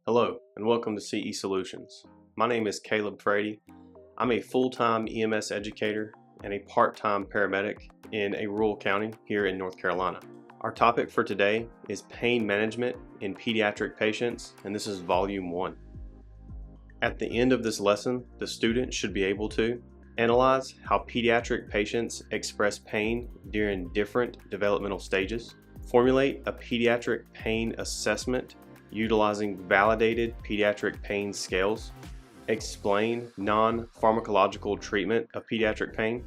Hello and welcome to CE Solutions. My name is Caleb Frady. I'm a full-time EMS educator and a part-time paramedic in a rural county here in North Carolina. Our topic for today is pain management in pediatric patients, and this is volume 1. At the end of this lesson, the student should be able to analyze how pediatric patients express pain during different developmental stages, formulate a pediatric pain assessment utilizing validated pediatric pain scales, explain non-pharmacological treatment of pediatric pain,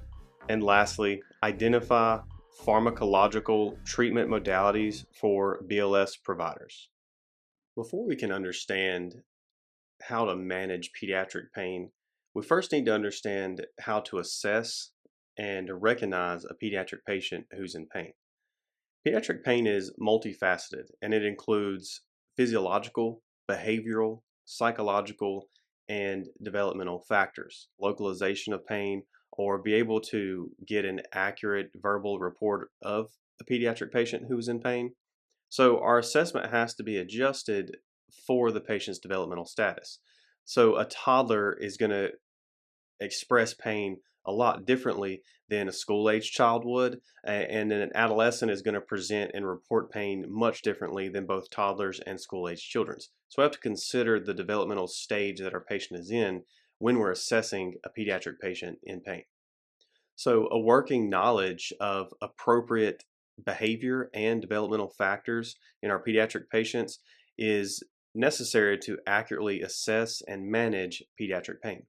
and lastly, identify pharmacological treatment modalities for BLS providers. Before we can understand how to manage pediatric pain, we first need to understand how to assess and recognize a pediatric patient who's in pain. Pediatric pain is multifaceted and it includes physiological, behavioral, psychological, and developmental factors, localization of pain, or be able to get an accurate verbal report of a pediatric patient who is in pain. So our assessment has to be adjusted for the patient's developmental status. So a toddler is going to express pain a lot differently than a school-age child would, and then an adolescent is going to present and report pain much differently than both toddlers and school-age children. So we have to consider the developmental stage that our patient is in when we're assessing a pediatric patient in pain. So a working knowledge of appropriate behavior and developmental factors in our pediatric patients is necessary to accurately assess and manage pediatric pain.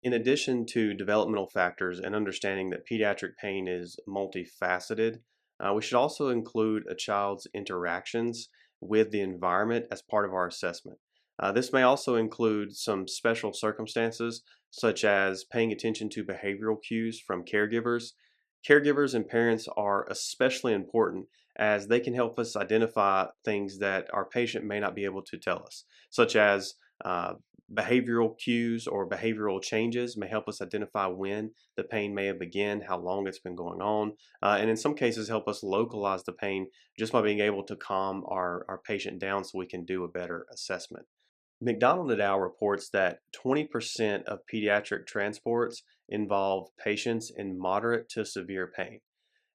In addition to developmental factors and understanding that pediatric pain is multifaceted, we should also include a child's interactions with the environment as part of our assessment. This may also include some special circumstances, such as paying attention to behavioral cues from caregivers. Caregivers and parents are especially important as they can help us identify things that our patient may not be able to tell us, such as behavioral cues or behavioral changes may help us identify when the pain may have begun, how long it's been going on, and in some cases help us localize the pain just by being able to calm our patient down so we can do a better assessment. McDonald et al. Reports that 20% of pediatric transports involve patients in moderate to severe pain.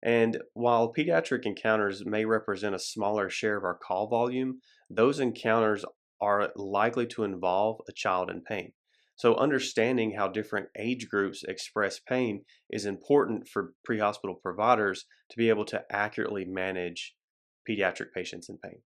And while pediatric encounters may represent a smaller share of our call volume, those encounters are likely to involve a child in pain. So understanding how different age groups express pain is important for pre-hospital providers to be able to accurately manage pediatric patients in pain.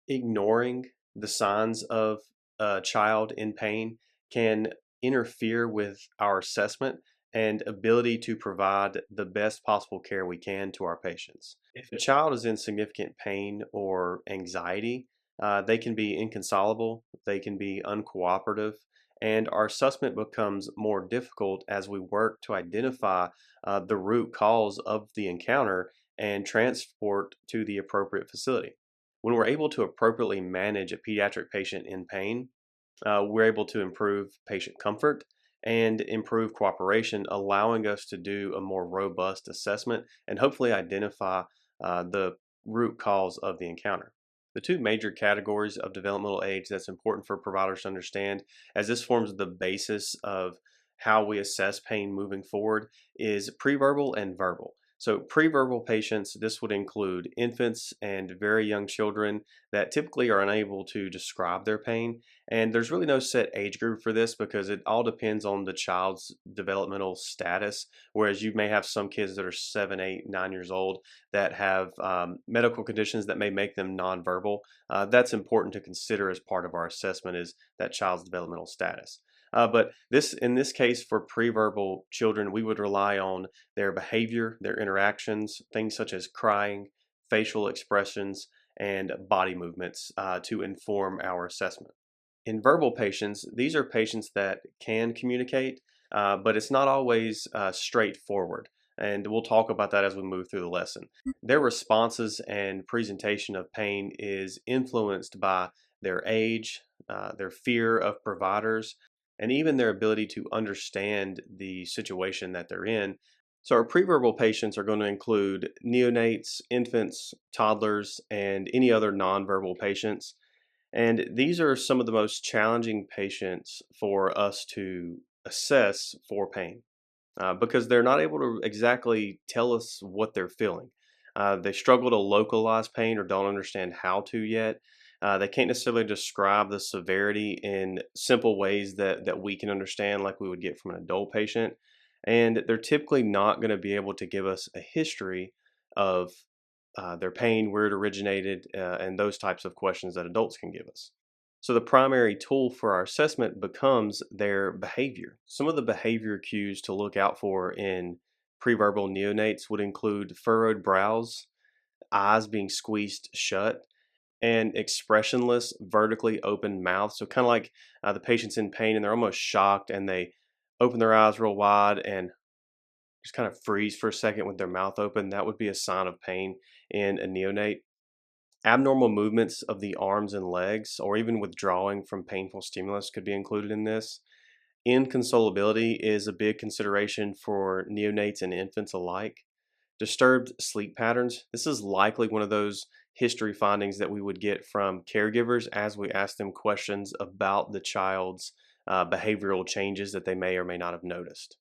Ignoring the signs of a child in pain can interfere with our assessment and ability to provide the best possible care we can to our patients. If a child is in significant pain or anxiety, they can be inconsolable, they can be uncooperative, and our assessment becomes more difficult as we work to identify the root cause of the encounter and transport to the appropriate facility. When we're able to appropriately manage a pediatric patient in pain, we're able to improve patient comfort and improve cooperation, allowing us to do a more robust assessment and hopefully identify the root cause of the encounter. The two major categories of developmental age that's important for providers to understand, as this forms the basis of how we assess pain moving forward, is preverbal and verbal. So preverbal patients, this would include infants and very young children that typically are unable to describe their pain. And there's really no set age group for this because it all depends on the child's developmental status. Whereas you may have some kids that are 7, 8, 9 years old that have medical conditions that may make them nonverbal. That's important to consider as part of our assessment is that child's developmental status. But in this case for preverbal children, we would rely on their behavior, their interactions, things such as crying, facial expressions, and body movements to inform our assessment. In verbal patients, these are patients that can communicate, but it's not always straightforward. And we'll talk about that as we move through the lesson. Their responses and presentation of pain is influenced by their age, their fear of providers, and even their ability to understand the situation that they're in. So our preverbal patients are going to include neonates, infants, toddlers, and any other nonverbal patients. And these are some of the most challenging patients for us to assess for pain because they're not able to exactly tell us what they're feeling. They struggle to localize pain or don't understand how to yet. They can't necessarily describe the severity in simple ways that we can understand, like we would get from an adult patient. And they're typically not going to be able to give us a history of their pain, where it originated, and those types of questions that adults can give us. So the primary tool for our assessment becomes their behavior. Some of the behavior cues to look out for in preverbal neonates would include furrowed brows, eyes being squeezed shut, and expressionless, vertically open mouths. So kind of like the patient's in pain and they're almost shocked and they open their eyes real wide and just kind of freeze for a second with their mouth open. That would be a sign of pain in a neonate. Abnormal movements of the arms and legs, or even withdrawing from painful stimulus, could be included in this. Inconsolability is a big consideration for neonates and infants alike. Disturbed sleep patterns. This is likely one of those history findings that we would get from caregivers as we ask them questions about the child's behavioral changes that they may or may not have noticed.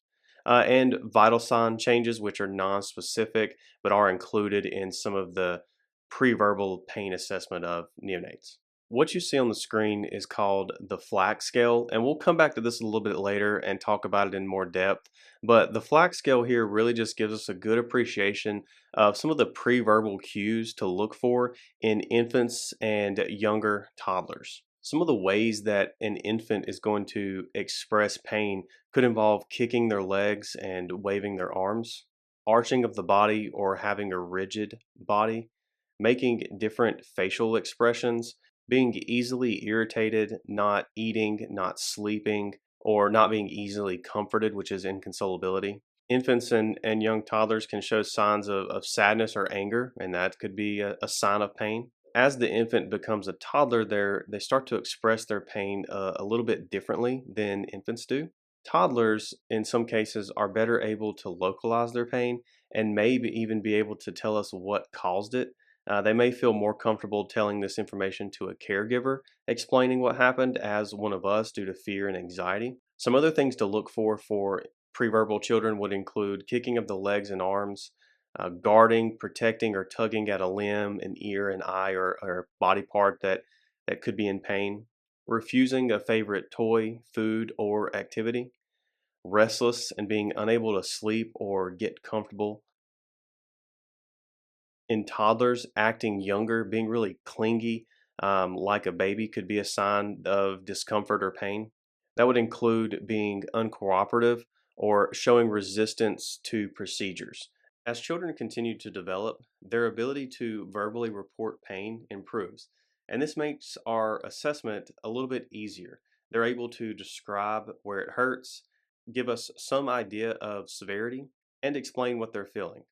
And vital sign changes, which are non-specific but are included in some of the pre-verbal pain assessment of neonates. What you see on the screen is called the FLAC scale, and we'll come back to this a little bit later and talk about it in more depth. But the FLAC scale here really just gives us a good appreciation of some of the pre-verbal cues to look for in infants and younger toddlers. Some of the ways that an infant is going to express pain could involve kicking their legs and waving their arms, arching of the body or having a rigid body, making different facial expressions, being easily irritated, not eating, not sleeping, or not being easily comforted, which is inconsolability. Infants and young toddlers can show signs of sadness or anger, and that could be a sign of pain. As the infant becomes a toddler, they start to express their pain a little bit differently than infants do. Toddlers, in some cases, are better able to localize their pain and maybe even be able to tell us what caused it. They may feel more comfortable telling this information to a caregiver, explaining what happened as one of us due to fear and anxiety. Some other things to look for preverbal children would include kicking of the legs and arms, guarding, protecting, or tugging at a limb, an ear, an eye, or body part that could be in pain, refusing a favorite toy, food, or activity, restless and being unable to sleep or get comfortable. In toddlers, acting younger, being really clingy, like a baby, could be a sign of discomfort or pain. That would include being uncooperative or showing resistance to procedures. As children continue to develop, their ability to verbally report pain improves, and this makes our assessment a little bit easier. They're able to describe where it hurts, give us some idea of severity, and explain what they're feeling.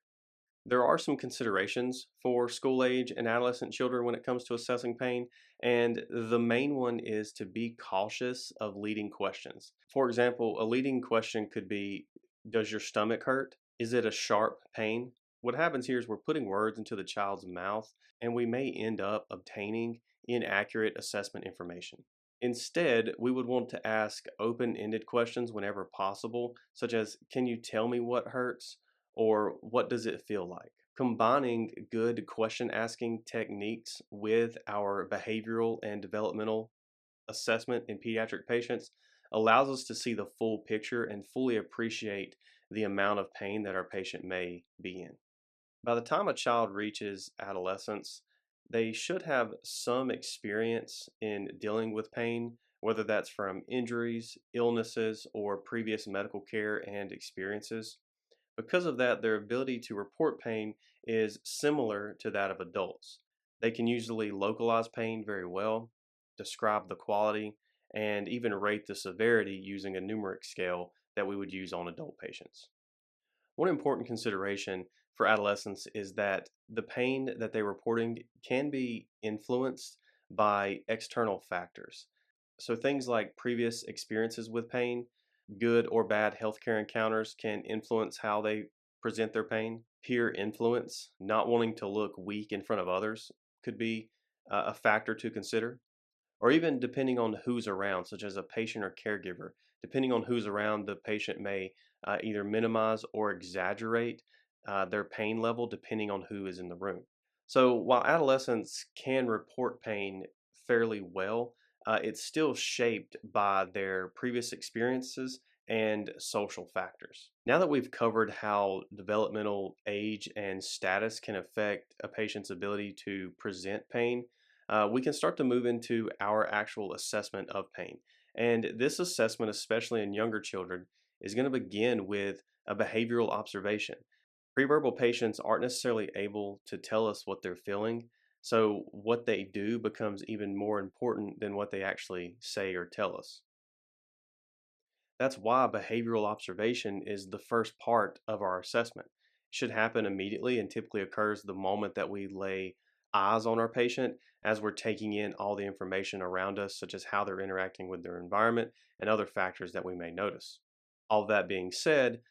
There are some considerations for school age and adolescent children when it comes to assessing pain, and the main one is to be cautious of leading questions. For example, a leading question could be, does your stomach hurt? Is it a sharp pain? What happens here is we're putting words into the child's mouth, and we may end up obtaining inaccurate assessment information. Instead, we would want to ask open ended questions whenever possible, such as, can you tell me what hurts? Or what does it feel like? Combining good question asking techniques with our behavioral and developmental assessment in pediatric patients allows us to see the full picture and fully appreciate the amount of pain that our patient may be in. By the time a child reaches adolescence, they should have some experience in dealing with pain, whether that's from injuries, illnesses, or previous medical care and experiences. Because of that, their ability to report pain is similar to that of adults. They can usually localize pain very well, describe the quality, and even rate the severity using a numeric scale that we would use on adult patients. One important consideration for adolescents is that the pain that they're reporting can be influenced by external factors. So things like previous experiences with pain, good or bad healthcare encounters can influence how they present their pain. Peer influence, not wanting to look weak in front of others, could be a factor to consider. or even depending on who's around, such as a patient or caregiver. Depending on who's around, the patient may either minimize or exaggerate their pain level depending on who is in the room. So while adolescents can report pain fairly well, it's still shaped by their previous experiences and social factors. Now that we've covered how developmental age and status can affect a patient's ability to present pain, we can start to move into our actual assessment of pain. And this assessment, especially in younger children, is going to begin with a behavioral observation. Preverbal patients aren't necessarily able to tell us what they're feeling, so what they do becomes even more important than what they actually say or tell us. That's why behavioral observation is the first part of our assessment. It should happen immediately and typically occurs the moment that we lay eyes on our patient as we're taking in all the information around us, such as how they're interacting with their environment and other factors that we may notice. All that being said,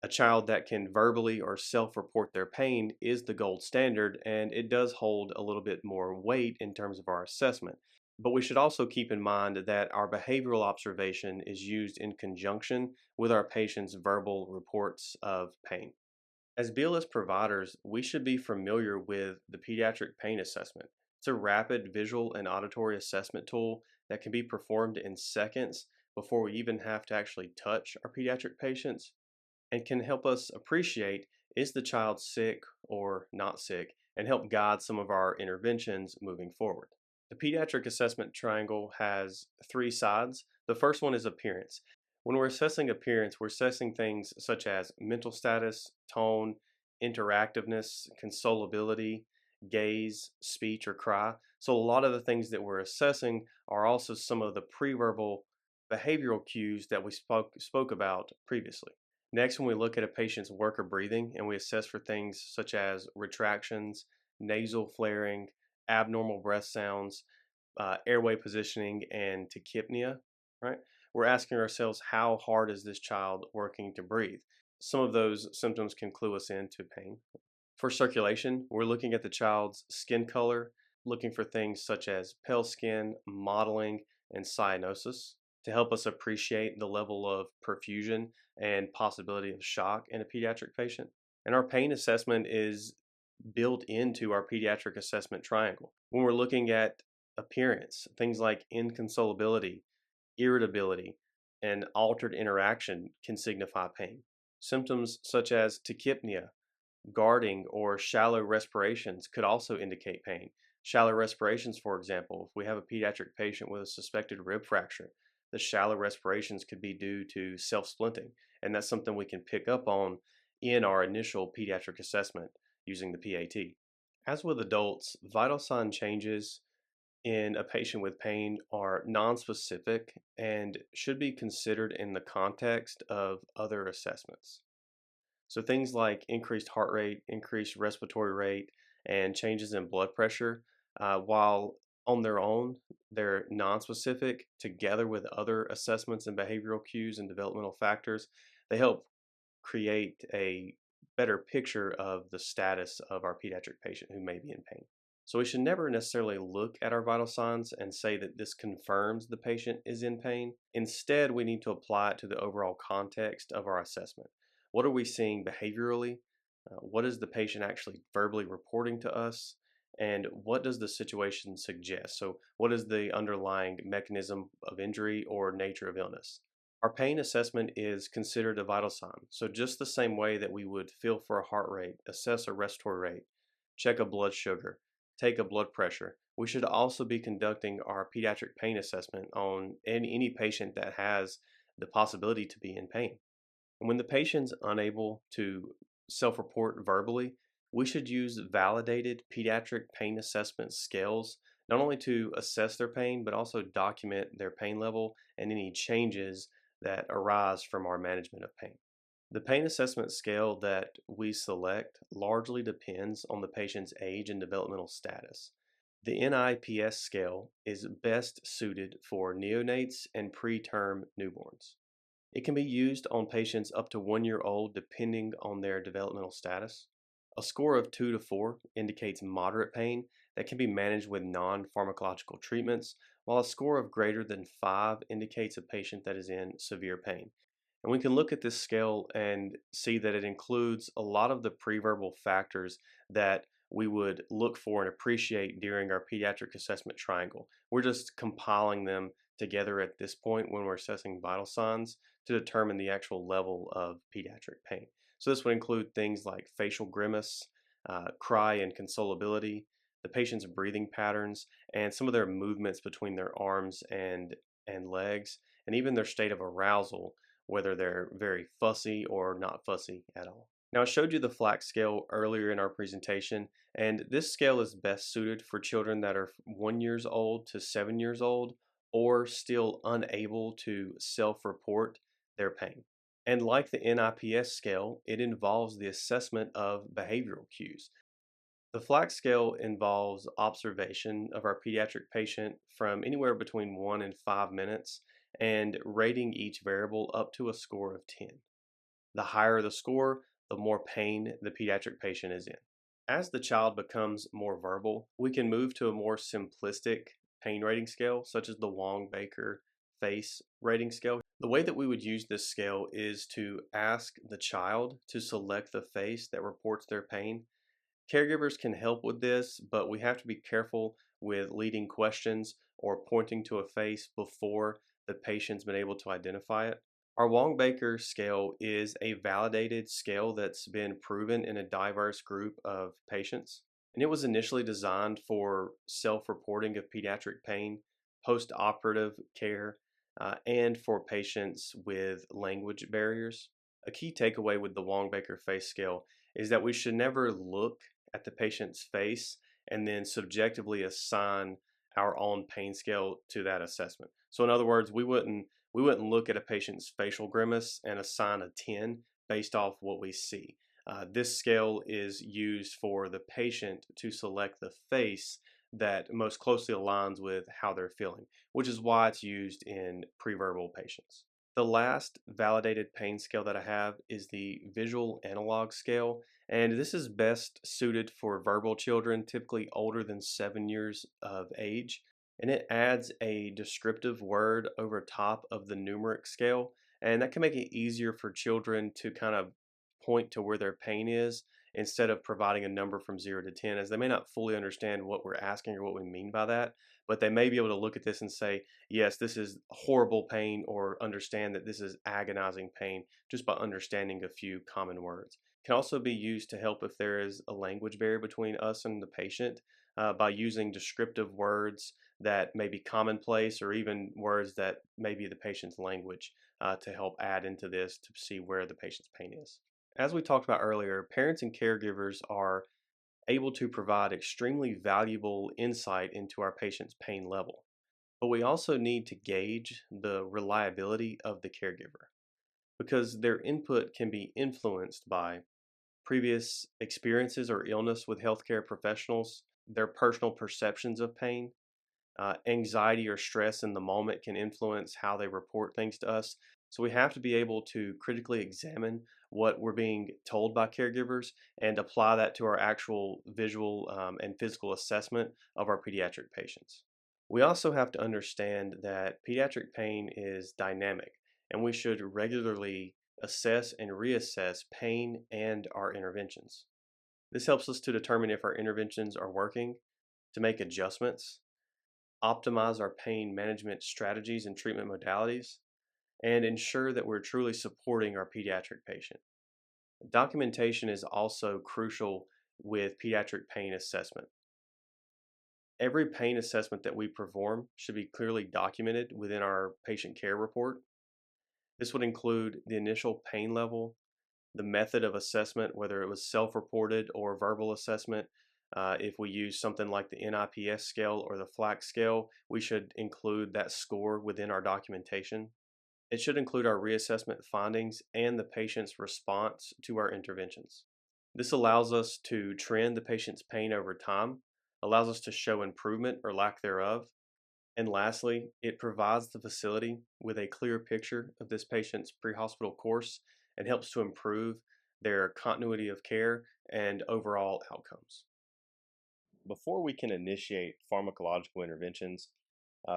a child that can verbally or self report their pain is the gold standard, and it does hold a little bit more weight in terms of our assessment. But we should also keep in mind that our behavioral observation is used in conjunction with our patient's verbal reports of pain. As BLS providers, we should be familiar with the pediatric pain assessment. It's a rapid visual and auditory assessment tool that can be performed in seconds before we even have to actually touch our pediatric patients and can help us appreciate, is the child sick or not sick, and help guide some of our interventions moving forward. The pediatric assessment triangle has three sides. The first one is appearance. When we're assessing appearance, we're assessing things such as mental status, tone, interactiveness, consolability, gaze, speech, or cry. So, a lot of the things that we're assessing are also some of the preverbal behavioral cues that we spoke about previously. Next, when we look at a patient's work or breathing and we assess for things such as retractions, nasal flaring, abnormal breath sounds, airway positioning, and tachypnea, right? We're asking ourselves, how hard is this child working to breathe? Some of those symptoms can clue us into pain. For circulation, we're looking at the child's skin color, looking for things such as pale skin, mottling, and cyanosis to help us appreciate the level of perfusion and possibility of shock in a pediatric patient. And our pain assessment is built into our pediatric assessment triangle. When we're looking at appearance, things like inconsolability, irritability, and altered interaction can signify pain. Symptoms such as tachypnea, guarding, or shallow respirations could also indicate pain. Shallow respirations, for example, if we have a pediatric patient with a suspected rib fracture, the shallow respirations could be due to self splinting, and that's something we can pick up on in our initial pediatric assessment using the PAT. As with adults, vital sign changes in a patient with pain are nonspecific and should be considered in the context of other assessments. So things like increased heart rate, increased respiratory rate, and changes in blood pressure, while on their own, they're nonspecific, together with other assessments and behavioral cues and developmental factors, they help create a better picture of the status of our pediatric patient who may be in pain. So we should never necessarily look at our vital signs and say that this confirms the patient is in pain. Instead, we need to apply it to the overall context of our assessment. What are we seeing behaviorally? What is the patient actually verbally reporting to us? And what does the situation suggest? So, what is the underlying mechanism of injury or nature of illness? Our pain assessment is considered a vital sign. So, just the same way that we would feel for a heart rate, assess a respiratory rate, check a blood sugar, take a blood pressure, we should also be conducting our pediatric pain assessment on any patient that has the possibility to be in pain. And when the patient's unable to self report verbally, we should use validated pediatric pain assessment scales, not only to assess their pain, but also document their pain level and any changes that arise from our management of pain. The pain assessment scale that we select largely depends on the patient's age and developmental status. The NIPS scale is best suited for neonates and preterm newborns. It can be used on patients up to 1 year old depending on their developmental status. A score of 2 to 4 indicates moderate pain that can be managed with non pharmacological treatments, while a score of greater than 5 indicates a patient that is in severe pain. And we can look at this scale and see that it includes a lot of the preverbal factors that we would look for and appreciate during our pediatric assessment triangle. We're just compiling them together at this point when we're assessing vital signs to determine the actual level of pediatric pain. So this would include things like facial grimace, cry and consolability, the patient's breathing patterns, and some of their movements between their arms and legs, and even their state of arousal, whether they're very fussy or not fussy at all. Now, I showed you the FLAC scale earlier in our presentation, and this scale is best suited for children that are 1 years old to 7 years old or still unable to self-report their pain. And like the NIPS scale, it involves the assessment of behavioral cues. The FLAC scale involves observation of our pediatric patient from anywhere between 1 and 5 minutes and rating each variable up to a score of 10. The higher the score, the more pain the pediatric patient is in. As the child becomes more verbal, we can move to a more simplistic pain rating scale, such as the Wong-Baker face rating scale. The way that we would use this scale is to ask the child to select the face that reports their pain. Caregivers can help with this, but we have to be careful with leading questions or pointing to a face before the patient's been able to identify it. Our Wong-Baker scale is a validated scale that's been proven in a diverse group of patients. And it was initially designed for self-reporting of pediatric pain, post-operative care, and for patients with language barriers. A key takeaway with the Wong-Baker face scale is that we should never look at the patient's face and then subjectively assign our own pain scale to that assessment. So in other words, we wouldn't look at a patient's facial grimace and assign a 10 based off what we see. This scale is used for the patient to select the face that most closely aligns with how they're feeling, which is why it's used in preverbal patients. The last validated pain scale that I have is the visual analog scale, and this is best suited for verbal children, typically older than 7 years of age. And it adds a descriptive word over top of the numeric scale, and that can make it easier for children to kind of point to where their pain is instead of providing a number from 0 to 10, as they may not fully understand what we're asking or what we mean by that, but they may be able to look at this and say, yes, this is horrible pain, or understand that this is agonizing pain just by understanding a few common words. It can also be used to help if there is a language barrier between us and the patient, by using descriptive words that may be commonplace or even words that may be the patient's language, to help add into this to see where the patient's pain is. As we talked about earlier, parents and caregivers are able to provide extremely valuable insight into our patient's pain level. But we also need to gauge the reliability of the caregiver because their input can be influenced by previous experiences or illness with healthcare professionals, their personal perceptions of pain. Anxiety or stress in the moment can influence how they report things to us. So we have to be able to critically examine what we're being told by caregivers and apply that to our actual visual and physical assessment of our pediatric patients. We also have to understand that pediatric pain is dynamic, and we should regularly assess and reassess pain and our interventions. This helps us to determine if our interventions are working, to make adjustments, optimize our pain management strategies and treatment modalities, and ensure that we're truly supporting our pediatric patient. Documentation is also crucial with pediatric pain assessment. Every pain assessment that we perform should be clearly documented within our patient care report. This would include the initial pain level, the method of assessment, whether it was self-reported or verbal assessment. If we use something like the NIPS scale or the FLAC scale, we should include that score within our documentation. It should include our reassessment findings and the patient's response to our interventions. This allows us to trend the patient's pain over time, allows us to show improvement or lack thereof, and lastly, it provides the facility with a clear picture of this patient's pre-hospital course and helps to improve their continuity of care and overall outcomes. Before we can initiate pharmacological interventions,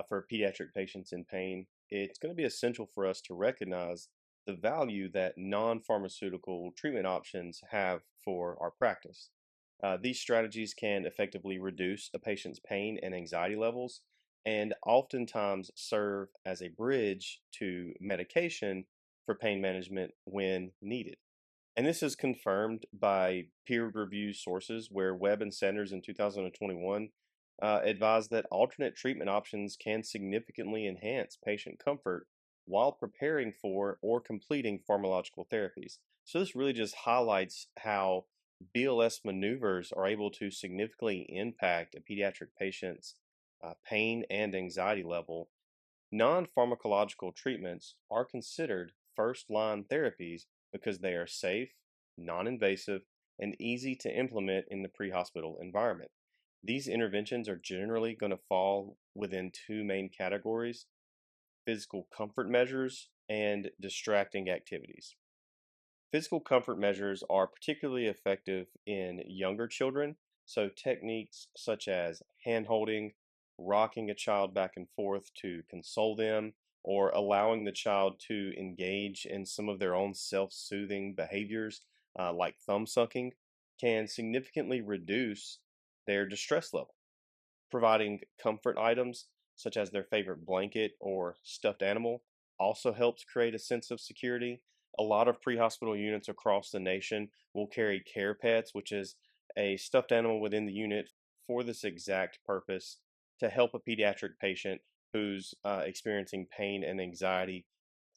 for pediatric patients in pain, it's going to be essential for us to recognize the value that non pharmaceutical treatment options have for our practice. These strategies can effectively reduce a patient's pain and anxiety levels and oftentimes serve as a bridge to medication for pain management when needed. And this is confirmed by peer-reviewed sources where Webb and Sanders in 2021 advised that alternate treatment options can significantly enhance patient comfort while preparing for or completing pharmacological therapies. So this really just highlights how BLS maneuvers are able to significantly impact a pediatric patient's pain and anxiety level. Non pharmacological treatments are considered first line therapies because they are safe, non invasive, and easy to implement in the pre hospital environment. These interventions are generally going to fall within two main categories: physical comfort measures and distracting activities. Physical comfort measures are particularly effective in younger children, so techniques such as hand holding, rocking a child back and forth to console them, or allowing the child to engage in some of their own self soothing behaviors, like thumb sucking, can significantly reduce their distress level. Providing comfort items such as their favorite blanket or stuffed animal also helps create a sense of security. A lot of pre hospital units across the nation will carry care pets, which is a stuffed animal within the unit for this exact purpose to help a pediatric patient who's experiencing pain and anxiety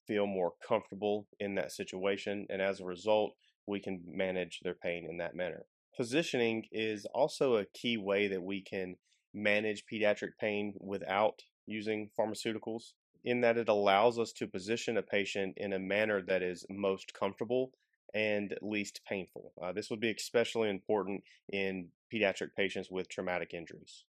feel more comfortable in that situation. And as a result, we can manage their pain in that manner. Positioning is also a key way that we can manage pediatric pain without using pharmaceuticals, in that it allows us to position a patient in a manner that is most comfortable and least painful. This would be especially important in pediatric patients with traumatic injuries.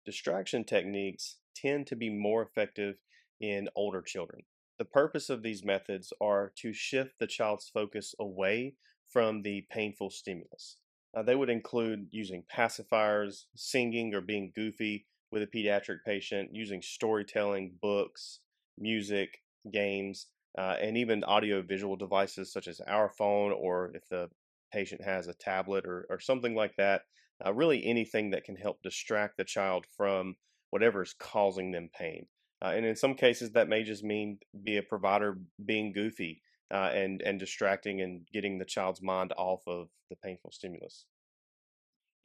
Distraction techniques tend to be more effective in older children. The purpose of these methods are to shift the child's focus away from the painful stimulus. They would include using pacifiers, singing or being goofy with a pediatric patient, using storytelling, books, music, games, and even audio visual devices such as our phone, or if the patient has a tablet or something like that. Really anything that can help distract the child from whatever is causing them pain. And in some cases, that may just mean be a provider being goofy and distracting and getting the child's mind off of the painful stimulus.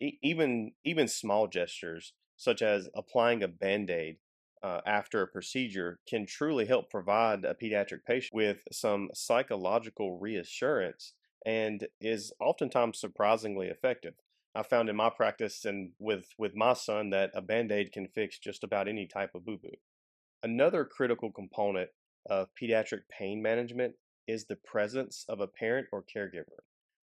Even small gestures such as applying a band-aid after a procedure can truly help provide a pediatric patient with some psychological reassurance and is oftentimes surprisingly effective. I found in my practice and with my son that a band-aid can fix just about any type of boo-boo. Another critical component of pediatric pain management is the presence of a parent or caregiver.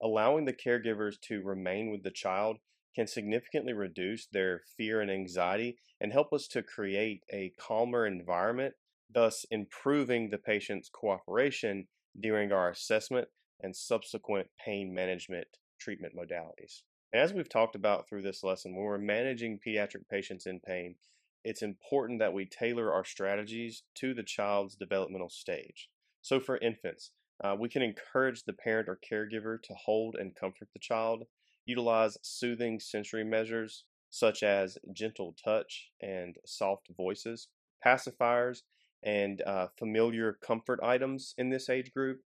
Allowing the caregivers to remain with the child can significantly reduce their fear and anxiety and help us to create a calmer environment, thus improving the patient's cooperation during our assessment and subsequent pain management treatment modalities. As we've talked about through this lesson, when we're managing pediatric patients in pain, it's important that we tailor our strategies to the child's developmental stage. So, for infants, we can encourage the parent or caregiver to hold and comfort the child, utilize soothing sensory measures such as gentle touch and soft voices, pacifiers, and familiar comfort items in this age group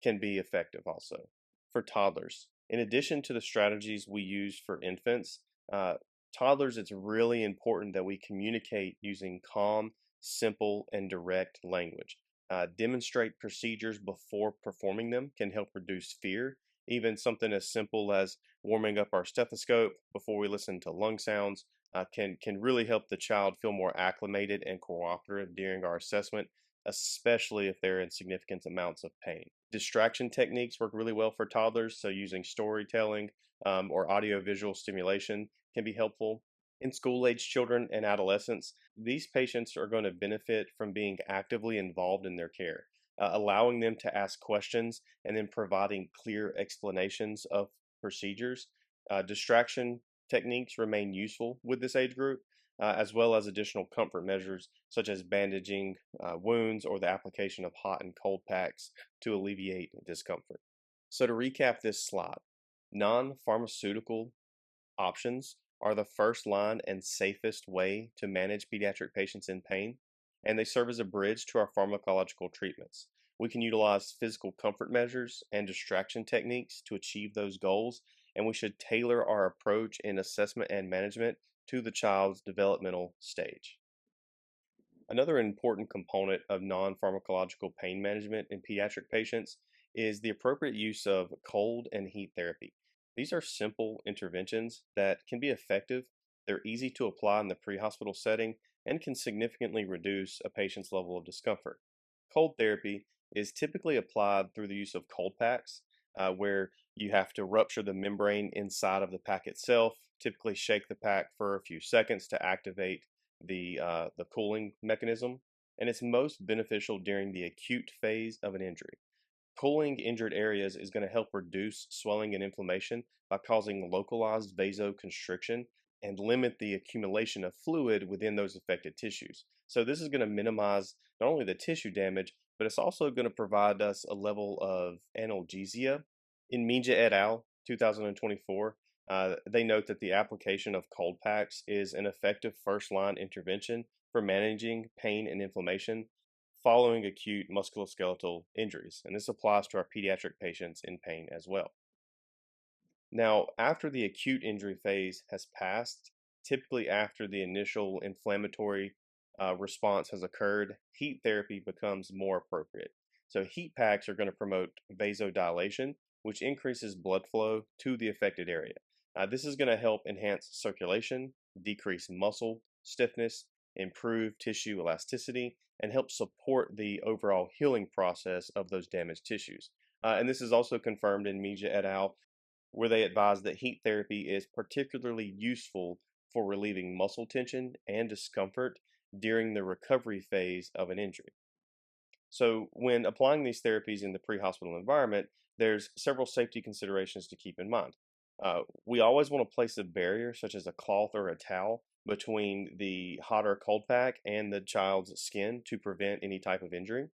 can be effective also. For toddlers, in addition to the strategies we use for infants, uh, toddlers, it's really important that we communicate using calm, simple, and direct language. Demonstrate procedures before performing them can help reduce fear. Even something as simple as warming up our stethoscope before we listen to lung sounds can really help the child feel more acclimated and cooperative during our assessment, especially if they're in significant amounts of pain. Distraction techniques work really well for toddlers, so using storytelling or audiovisual stimulation can be helpful. In school age children and adolescents, these patients are going to benefit from being actively involved in their care, allowing them to ask questions and then providing clear explanations of procedures. Distraction techniques remain useful with this age group, as well as additional comfort measures such as bandaging wounds or the application of hot and cold packs to alleviate discomfort. So, to recap this slide, non pharmaceutical options are the first line and safest way to manage pediatric patients in pain, and they serve as a bridge to our pharmacological treatments. We can utilize physical comfort measures and distraction techniques to achieve those goals, and we should tailor our approach in assessment and management to the child's developmental stage. Another important component of non pharmacological pain management in pediatric patients is the appropriate use of cold and heat therapy. These are simple interventions that can be effective, they're easy to apply in the pre hospital setting, and can significantly reduce a patient's level of discomfort. Cold therapy is typically applied through the use of cold packs, where you have to rupture the membrane inside of the pack itself, typically shake the pack for a few seconds to activate the cooling mechanism, and it's most beneficial during the acute phase of an injury. Cooling injured areas is going to help reduce swelling and inflammation by causing localized vasoconstriction and limit the accumulation of fluid within those affected tissues. So, this is going to minimize not only the tissue damage, but it's also going to provide us a level of analgesia. In Mija et al., 2024, they note that the application of cold packs is an effective first line intervention for managing pain and inflammation following acute musculoskeletal injuries. And this applies to our pediatric patients in pain as well. Now, after the acute injury phase has passed, typically after the initial inflammatory response has occurred, heat therapy becomes more appropriate. So, heat packs are going to promote vasodilation, which increases blood flow to the affected area. This is going to help enhance circulation, decrease muscle stiffness, improve tissue elasticity, and help support the overall healing process of those damaged tissues. And this is also confirmed in Mija et al., where they advise that heat therapy is particularly useful for relieving muscle tension and discomfort during the recovery phase of an injury. So, when applying these therapies in the pre hospital environment, there's several safety considerations to keep in mind. We always want to place a barrier, such as a cloth or a towel, between the hot or cold pack and the child's skin to prevent any type of injury.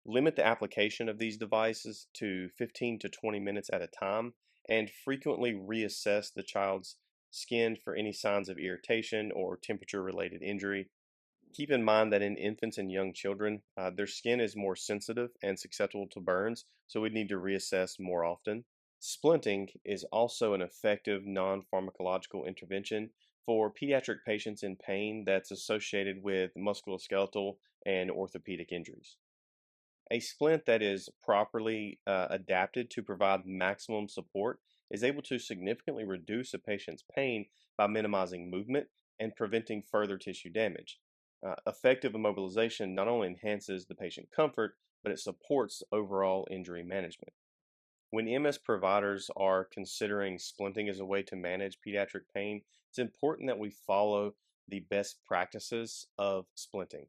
Limit the application of these devices to 15 to 20 minutes at a time, and frequently reassess the child's skin for any signs of irritation or temperature related injury. Keep in mind that in infants and young children, their skin is more sensitive and susceptible to burns, so we need to reassess more often. Splinting is also an effective non pharmacological intervention for pediatric patients in pain that's associated with musculoskeletal and orthopedic injuries. A splint that is properly adapted to provide maximum support is able to significantly reduce a patient's pain by minimizing movement and preventing further tissue damage. Effective immobilization not only enhances the patient comfort, but it supports overall injury management. When MS providers are considering splinting as a way to manage pediatric pain, it's important that we follow the best practices of splinting.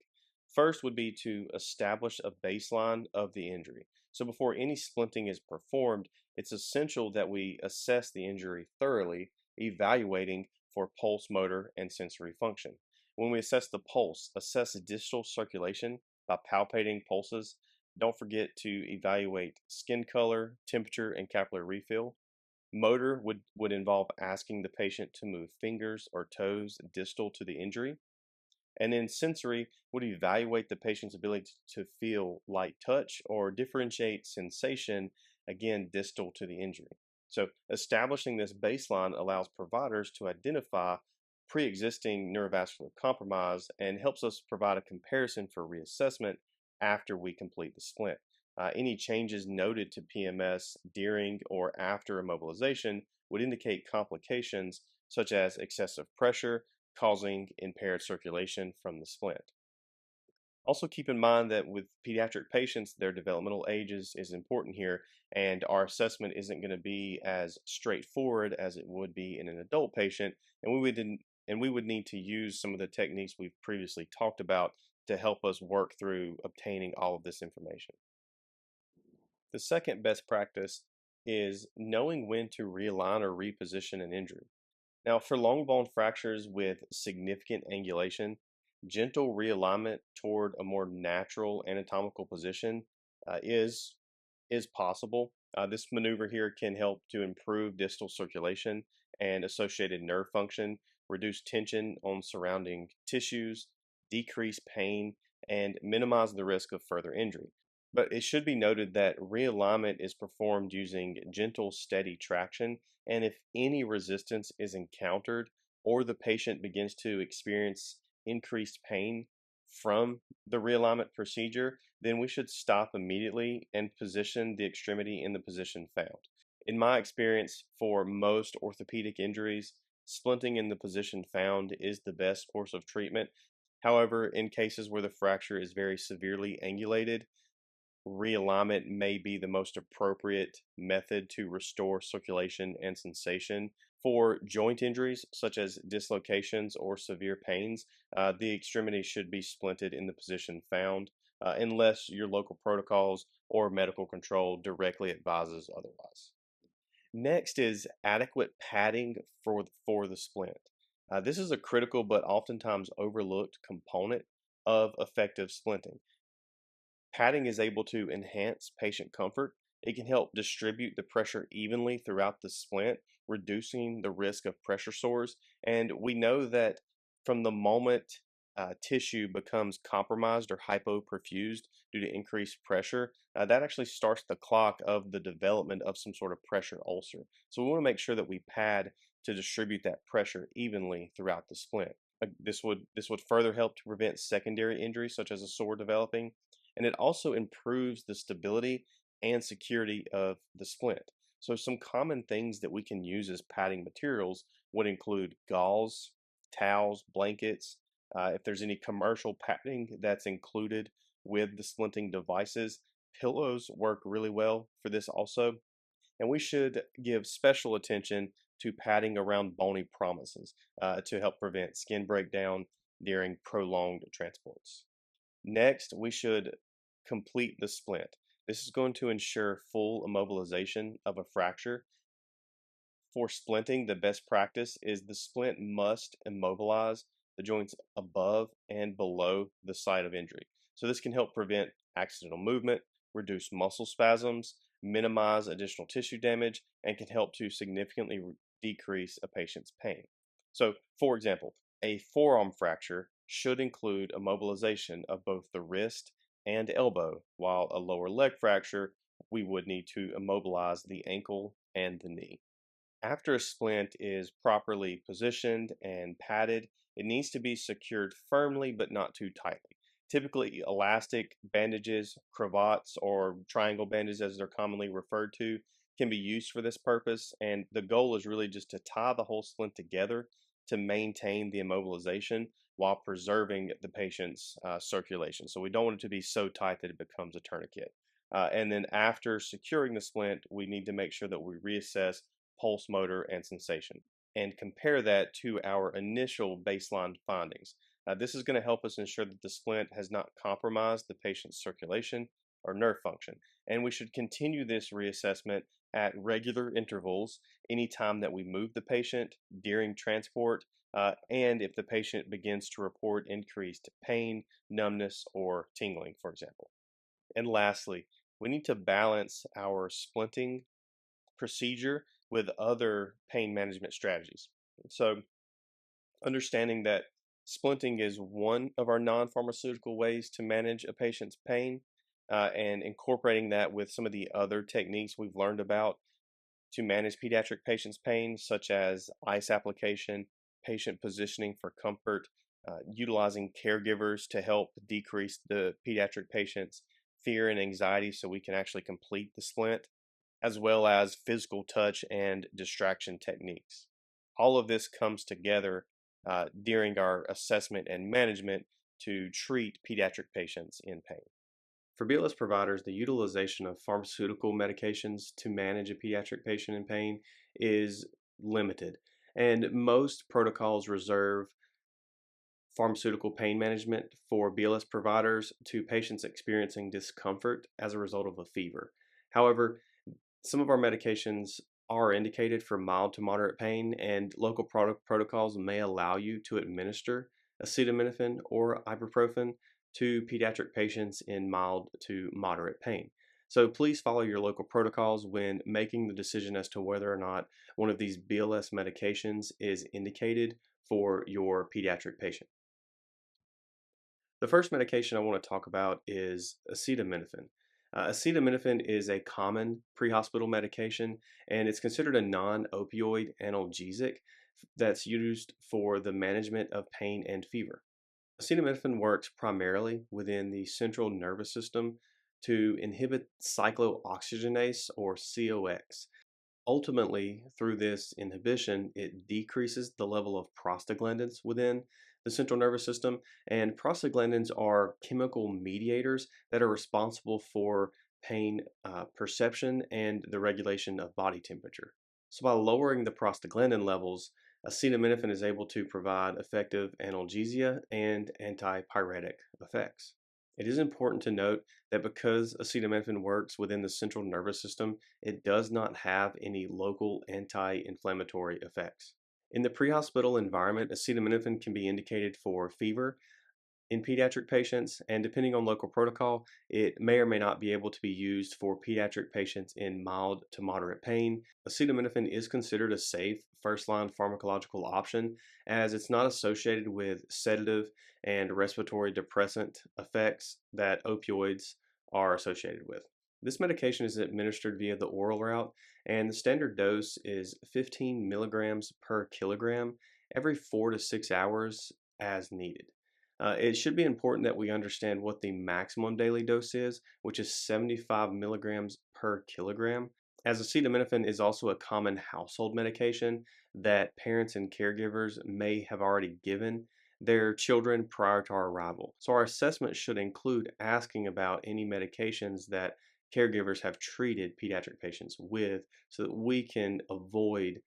First would be to establish a baseline of the injury. So before any splinting is performed, it's essential that we assess the injury thoroughly, evaluating for pulse, motor, and sensory function. When we assess the pulse, assess distal circulation by palpating pulses. Don't forget to evaluate skin color, temperature, and capillary refill. Motor would involve asking the patient to move fingers or toes distal to the injury. And then sensory would evaluate the patient's ability to feel light touch or differentiate sensation, again, distal to the injury. So, establishing this baseline allows providers to identify pre existing neurovascular compromise and helps us provide a comparison for reassessment after we complete the splint. Any changes noted to PMS during or after immobilization would indicate complications such as excessive pressure causing impaired circulation from the splint. Also, keep in mind that with pediatric patients, their developmental ages is important here, and our assessment isn't going to be as straightforward as it would be in an adult patient, and we would need to use some of the techniques we've previously talked about to help us work through obtaining all of this information. The second best practice is knowing when to realign or reposition an injury. Now, for long bone fractures with significant angulation, gentle realignment toward a more natural anatomical position uh, is is possible. This maneuver here can help to improve distal circulation and associated nerve function, reduce tension on surrounding tissues, decrease pain, and minimize the risk of further injury. But it should be noted that realignment is performed using gentle, steady traction, and if any resistance is encountered or the patient begins to experience increased pain from the realignment procedure, then we should stop immediately and position the extremity in the position found. In my experience, for most orthopedic injuries, splinting in the position found is the best course of treatment. However, in cases where the fracture is very severely angulated, realignment may be the most appropriate method to restore circulation and sensation. For joint injuries, such as dislocations or severe pains, the extremity should be splinted in the position found, unless your local protocols or medical control directly advises otherwise. Next is adequate padding for the splint. This is a critical but oftentimes overlooked component of effective splinting. Padding is able to enhance patient comfort. It can help distribute the pressure evenly throughout the splint, reducing the risk of pressure sores. And we know that from the moment tissue becomes compromised or hypoperfused due to increased pressure, that actually starts the clock of the development of some sort of pressure ulcer. So we want to make sure that we pad to distribute that pressure evenly throughout the splint. This would further help to prevent secondary injuries such as a sore developing, and it also improves the stability and security of the splint. So some common things that we can use as padding materials would include gauze, towels, blankets. If there's any commercial padding that's included with the splinting devices, pillows work really well for this also. And we should give special attention to padding around bony promises to help prevent skin breakdown during prolonged transports. Next, we should complete the splint. This is going to ensure full immobilization of a fracture. For splinting, the best practice is the splint must immobilize the joints above and below the site of injury. So this can help prevent accidental movement, reduce muscle spasms, minimize additional tissue damage, and can help to significantly decrease a patient's pain. So, for example, a forearm fracture should include immobilization of both the wrist and elbow, while a lower leg fracture, we would need to immobilize the ankle and the knee. After a splint is properly positioned and padded, it needs to be secured firmly but not too tightly. Typically, elastic bandages, cravats, or triangle bandages, as they're commonly referred to, can be used for this purpose. And the goal is really just to tie the whole splint together to maintain the immobilization while preserving the patient's circulation. So we don't want it to be so tight that it becomes a tourniquet. And then after securing the splint, we need to make sure that we reassess pulse, motor, and sensation, and compare that to our initial baseline findings. This is going to help us ensure that the splint has not compromised the patient's circulation or nerve function. And we should continue this reassessment at regular intervals anytime that we move the patient during transport, and if the patient begins to report increased pain, numbness, or tingling, for example. And lastly, we need to balance our splinting procedure with other pain management strategies. So, understanding that splinting is one of our non pharmaceutical ways to manage a patient's pain, and incorporating that with some of the other techniques we've learned about to manage pediatric patients' pain, such as ice application, patient positioning for comfort, utilizing caregivers to help decrease the pediatric patient's fear and anxiety so we can actually complete the splint, as well as physical touch and distraction techniques. All of this comes together during our assessment and management to treat pediatric patients in pain. For BLS providers, the utilization of pharmaceutical medications to manage a pediatric patient in pain is limited, and most protocols reserve pharmaceutical pain management for BLS providers to patients experiencing discomfort as a result of a fever. However, some of our medications are indicated for mild to moderate pain, and local protocols may allow you to administer acetaminophen or ibuprofen to pediatric patients in mild to moderate pain. So please follow your local protocols when making the decision as to whether or not one of these BLS medications is indicated for your pediatric patient. The first medication I want to talk about is acetaminophen. Acetaminophen is a common pre-hospital medication, and it's considered a non-opioid analgesic that's used for the management of pain and fever. Acetaminophen works primarily within the central nervous system to inhibit cyclooxygenase or COX. Ultimately, through this inhibition, it decreases the level of prostaglandins within the central nervous system, and prostaglandins are chemical mediators that are responsible for pain perception and the regulation of body temperature. So, by lowering the prostaglandin levels, acetaminophen is able to provide effective analgesia and antipyretic effects. It is important to note that because acetaminophen works within the central nervous system, it does not have any local anti-inflammatory effects. In the pre-hospital environment, acetaminophen can be indicated for fever in pediatric patients, and depending on local protocol, it may or may not be able to be used for pediatric patients in mild to moderate pain. Acetaminophen is considered a safe first-line pharmacological option as it's not associated with sedative and respiratory depressant effects that opioids are associated with. This medication is administered via the oral route, and the standard dose is 15 milligrams per kilogram every 4 to 6 hours as needed. It should be important that we understand what the maximum daily dose is, which is 75 milligrams per kilogram, as acetaminophen is also a common household medication that parents and caregivers may have already given their children prior to our arrival. So our assessment should include asking about any medications that caregivers have treated pediatric patients with so that we can avoid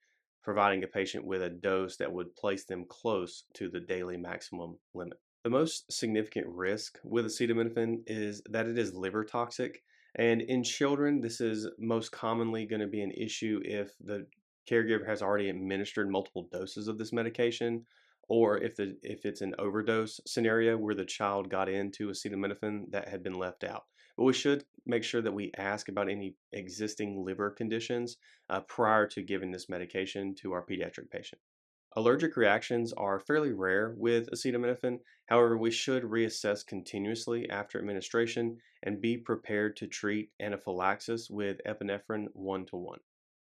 providing a patient with a dose that would place them close to the daily maximum limit. The most significant risk with acetaminophen is that it is liver toxic. And in children, this is most commonly going to be an issue if the caregiver has already administered multiple doses of this medication, or if it's an overdose scenario where the child got into acetaminophen that had been left out. But we should make sure that we ask about any existing liver conditions prior to giving this medication to our pediatric patient. Allergic reactions are fairly rare with acetaminophen. However, we should reassess continuously after administration and be prepared to treat anaphylaxis with epinephrine 1-to-1.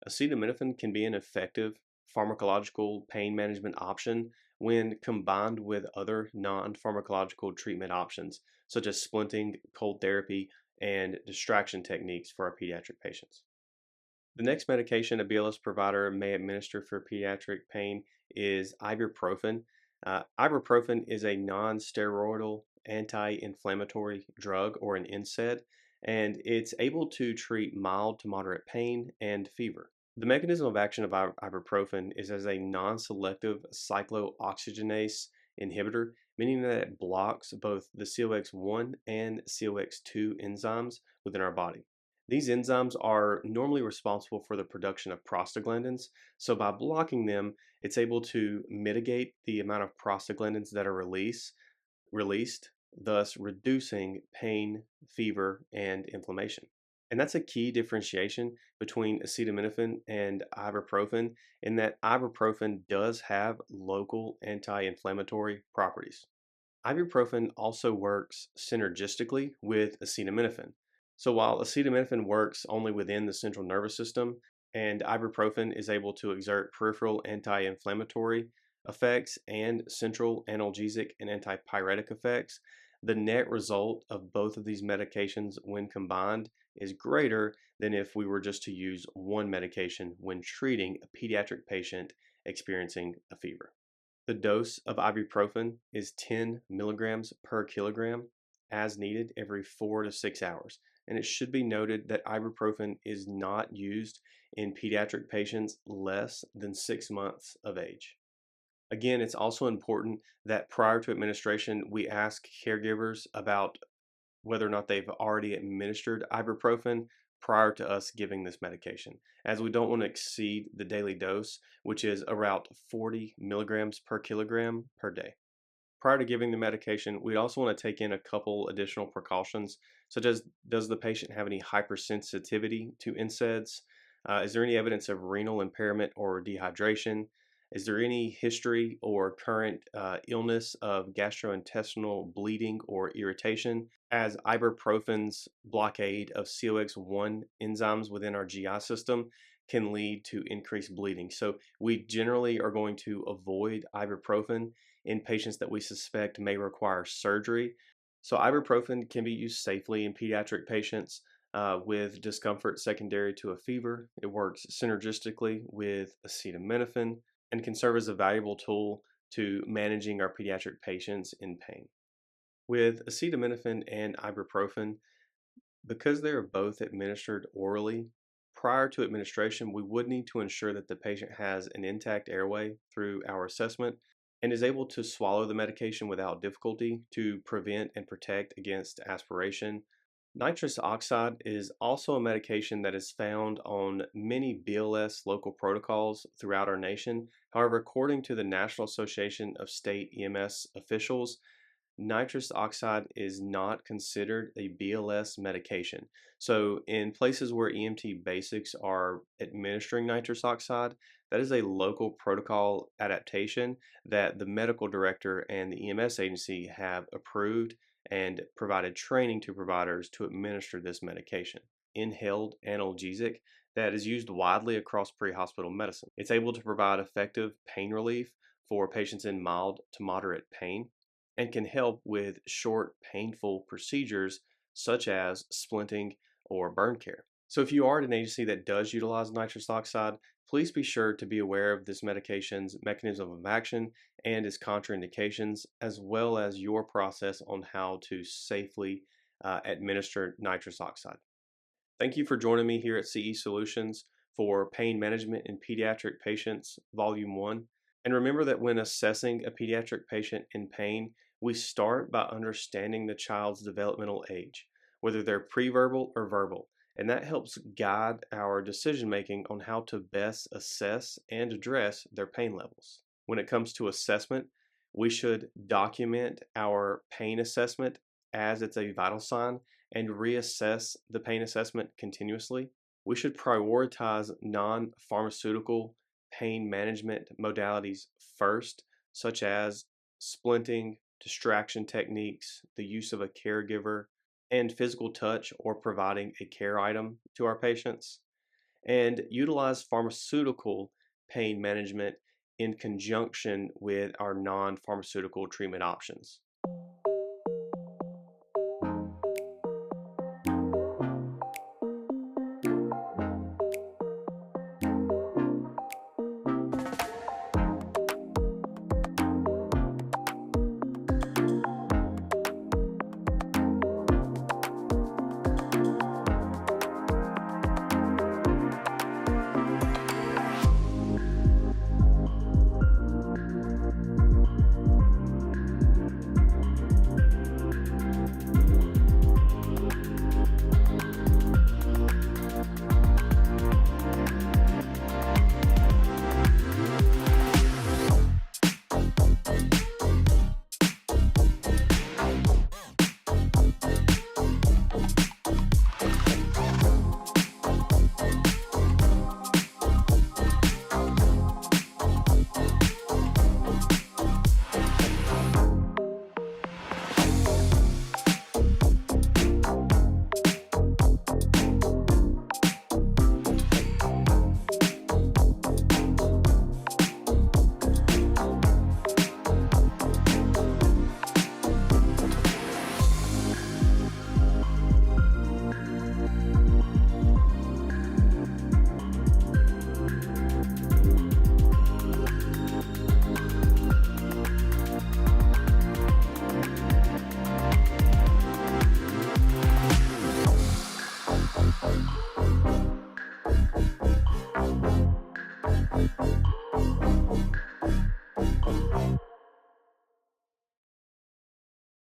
Acetaminophen can be an effective pharmacological pain management option when combined with other non-pharmacological treatment options, such as splinting, cold therapy, and distraction techniques for our pediatric patients. The next medication a BLS provider may administer for pediatric pain is ibuprofen. Ibuprofen is a non-steroidal anti-inflammatory drug or an NSAID, and it's able to treat mild to moderate pain and fever. The mechanism of action of ibuprofen is as a non-selective cyclooxygenase inhibitor, meaning that it blocks both the COX-1 and COX-2 enzymes within our body. These enzymes are normally responsible for the production of prostaglandins, so by blocking them, it's able to mitigate the amount of prostaglandins that are released, thus reducing pain, fever, and inflammation. And that's a key differentiation between acetaminophen and ibuprofen in that ibuprofen does have local anti-inflammatory properties. Ibuprofen also works synergistically with acetaminophen. So while acetaminophen works only within the central nervous system and ibuprofen is able to exert peripheral anti-inflammatory effects and central analgesic and antipyretic effects, the net result of both of these medications when combined is greater than if we were just to use one medication when treating a pediatric patient experiencing a fever. The dose of ibuprofen is 10 milligrams per kilogram as needed every 4 to 6 hours. And it should be noted that ibuprofen is not used in pediatric patients less than 6 months of age. Again, it's also important that prior to administration, we ask caregivers about whether or not they've already administered ibuprofen prior to us giving this medication, as we don't want to exceed the daily dose, which is around 40 milligrams per kilogram per day. Prior to giving the medication, we'd also want to take in a couple additional precautions, such as, does the patient have any hypersensitivity to NSAIDs? Is there any evidence of renal impairment or dehydration? Is there any history or current illness of gastrointestinal bleeding or irritation? As ibuprofen's blockade of COX-1 enzymes within our GI system can lead to increased bleeding. So we generally are going to avoid ibuprofen in patients that we suspect may require surgery. So ibuprofen can be used safely in pediatric patients with discomfort secondary to a fever. It works synergistically with acetaminophen and can serve as a valuable tool to managing our pediatric patients in pain. With acetaminophen and ibuprofen, because they are both administered orally, prior to administration, we would need to ensure that the patient has an intact airway through our assessment and is able to swallow the medication without difficulty to prevent and protect against aspiration. Nitrous oxide is also a medication that is found on many BLS local protocols throughout our nation. However, according to the National Association of State EMS officials, nitrous oxide is not considered a BLS medication. So, in places where EMT basics are administering nitrous oxide, that is a local protocol adaptation that the medical director and the EMS agency have approved and provided training to providers to administer this medication. Inhaled analgesic that is used widely across pre-hospital medicine. It's able to provide effective pain relief for patients in mild to moderate pain and can help with short, painful procedures such as splinting or burn care. So, if you are at an agency that does utilize nitrous oxide, please be sure to be aware of this medication's mechanism of action and its contraindications, as well as your process on how to safely administer nitrous oxide. Thank you for joining me here at CE Solutions for Pain Management in Pediatric Patients, Volume 1. And remember that when assessing a pediatric patient in pain, we start by understanding the child's developmental age, whether they're preverbal or verbal. And that helps guide our decision making on how to best assess and address their pain levels. When it comes to assessment, we should document our pain assessment as it's a vital sign and reassess the pain assessment continuously. We should prioritize non pharmaceutical pain management modalities first, such as splinting, distraction techniques, the use of a caregiver, and physical touch or providing a care item to our patients, and utilize pharmaceutical pain management in conjunction with our non pharmaceutical treatment options.